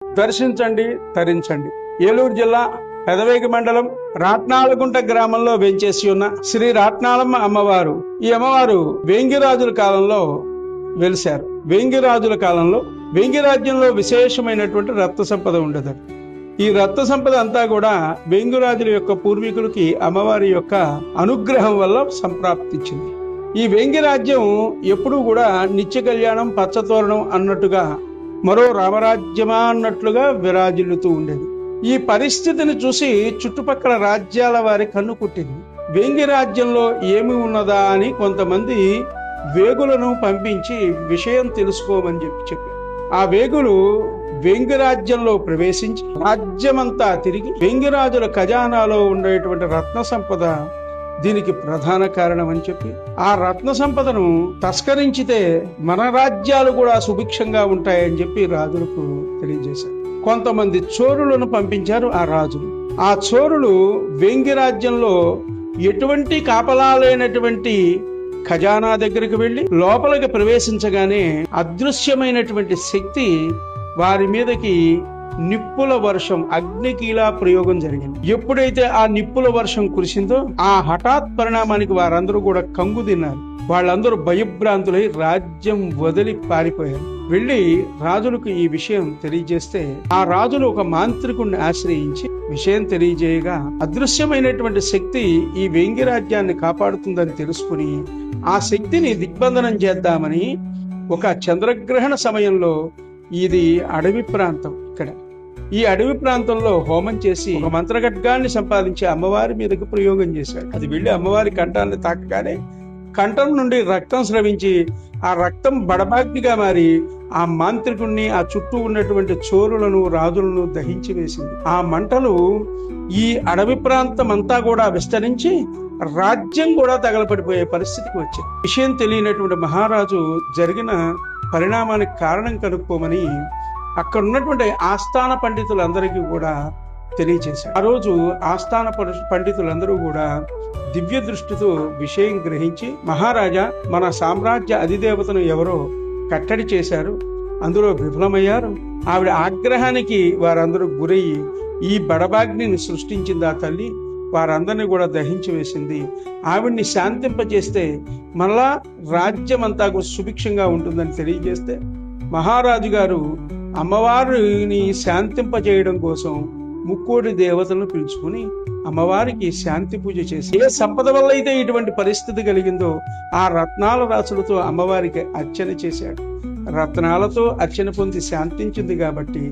దర్శించండి, తరించండి. ఏలూరు జిల్లా పెదవేగి మండలం రాట్నాలగుంట గ్రామంలో వెంచేసి ఉన్న శ్రీ రాట్నాలమ్మ అమ్మవారు. ఈ అమ్మవారు వేంగిరాజుల కాలంలో వెలిశారు. వేంగిరాజుల కాలంలో వేంగి రాజ్యంలో విశేషమైనటువంటి రత్న సంపద ఉండదు. ఈ రత్న సంపద అంతా కూడా వేంగిరాజుల యొక్క పూర్వీకులకి అమ్మవారి యొక్క అనుగ్రహం వల్ల సంప్రాప్తించింది. ఈ వేంగి రాజ్యం ఎప్పుడూ కూడా నిత్య కళ్యాణం, పచ్చతోరణం అన్నట్టుగా, మరో రామరాజ్యమా అన్నట్లుగా విరాజిల్లుతూ ఉండేది. ఈ పరిస్థితిని చూసి చుట్టుపక్కల రాజ్యాల వారి కన్ను కుట్టింది. వేంగి రాజ్యంలో ఏమి ఉన్నదా అని కొంతమంది వేగులను పంపించి విషయం తెలుసుకోమని చెప్పారు. ఆ వేగులు వేంగి రాజ్యంలో ప్రవేశించి రాజ్యమంతా తిరిగి వేంగిరాజుల ఖజానాలో ఉండేటువంటి రత్న సంపద దీనికి ప్రధాన కారణం అని చెప్పి, ఆ రత్న సంపదను తస్కరించితే మన రాజ్యాలు కూడా సుభిక్షంగా ఉంటాయని చెప్పి రాజులకు తెలియజేశారు. కొంతమంది చోరులను పంపించారు ఆ రాజులు. ఆ చోరులు వేంగి రాజ్యంలో ఎటువంటి కాపలా లేనటువంటి ఖజానా దగ్గరికి వెళ్లి లోపలికి ప్రవేశించగానే అదృశ్యమైనటువంటి శక్తి వారి మీదకి నిప్పుల వర్షం, అగ్నికీలా ప్రయోగం జరిగింది. ఎప్పుడైతే ఆ నిప్పుల వర్షం కురిసిందో ఆ హఠాత్ పరిణామానికి వారందరూ కూడా కంగు తిన్నారు. వాళ్ళందరూ భయభ్రాంతులై రాజ్యం వదిలి పారిపోయారు. వెళ్లి రాజులకు ఈ విషయం తెలియజేస్తే ఆ రాజులు ఒక మాంత్రికుడిని ఆశ్రయించి విషయం తెలియజేయగా అదృశ్యమైనటువంటి శక్తి ఈ వేంగి రాజ్యాన్ని కాపాడుతుందని తెలుసుకుని ఆ శక్తిని దిగ్బంధనం చేద్దామని ఒక చంద్రగ్రహణ సమయంలో, ఇది అడవి ప్రాంతం, ఇక్కడ ఈ అడవి ప్రాంతంలో హోమం చేసి ఒక మంత్రగడ్గాన్ని సంపాదించి అమ్మవారి మీదకి ప్రయోగం చేశాడు. అది వెళ్లి అమ్మవారి కంఠాన్ని తాకగానే కంఠం నుండి రక్తం స్రవించి ఆ రక్తం బడబాగ్నిగా మారి ఆ మాంత్రికుణ్ణి, ఆ చుట్టూ ఉన్నటువంటి చోరులను, రాజులను దహించి వేసింది. ఆ మంటలు ఈ అడవి ప్రాంతం అంతా కూడా విస్తరించి రాజ్యం కూడా తగలపడిపోయే పరిస్థితికి వచ్చింది. విషయం తెలియనటువంటి మహారాజు జరిగిన పరిణామానికి కారణం కనుక్కోమని అక్కడ ఉన్నటువంటి ఆస్థాన పండితులందరికీ కూడా తెలియజేశారు. ఆ రోజు ఆస్థాన పండితులందరూ కూడా దివ్య దృష్టితో విషయం గ్రహించి, మహారాజా, మన సామ్రాజ్య అధిదేవతను ఎవరో కట్టడి చేశారు, అందులో విఫలమయ్యారు. ఆవిడ ఆగ్రహానికి వారందరూ గురయ్యి ఈ బడబాగ్నిని సృష్టించింది ఆ తల్లి, వారందరినీ కూడా దహించి వేసింది. ఆవిడ్ని శాంతింపజేస్తే మళ్ళా రాజ్యం అంతా సుభిక్షంగా ఉంటుందని తెలియజేస్తే మహారాజు గారు అమ్మవారిని శాంతింపజేయడం కోసం ముక్కోడి దేవతలను పిలుచుకుని అమ్మవారికి శాంతి పూజ చేసి, ఏ సంపద వల్ల అయితే ఇటువంటి పరిస్థితి కలిగిందో ఆ రత్నాల రాసులతో అమ్మవారికి అర్చన చేశాడు. రత్నాలతో అర్చన పొంది శాంతించింది కాబట్టి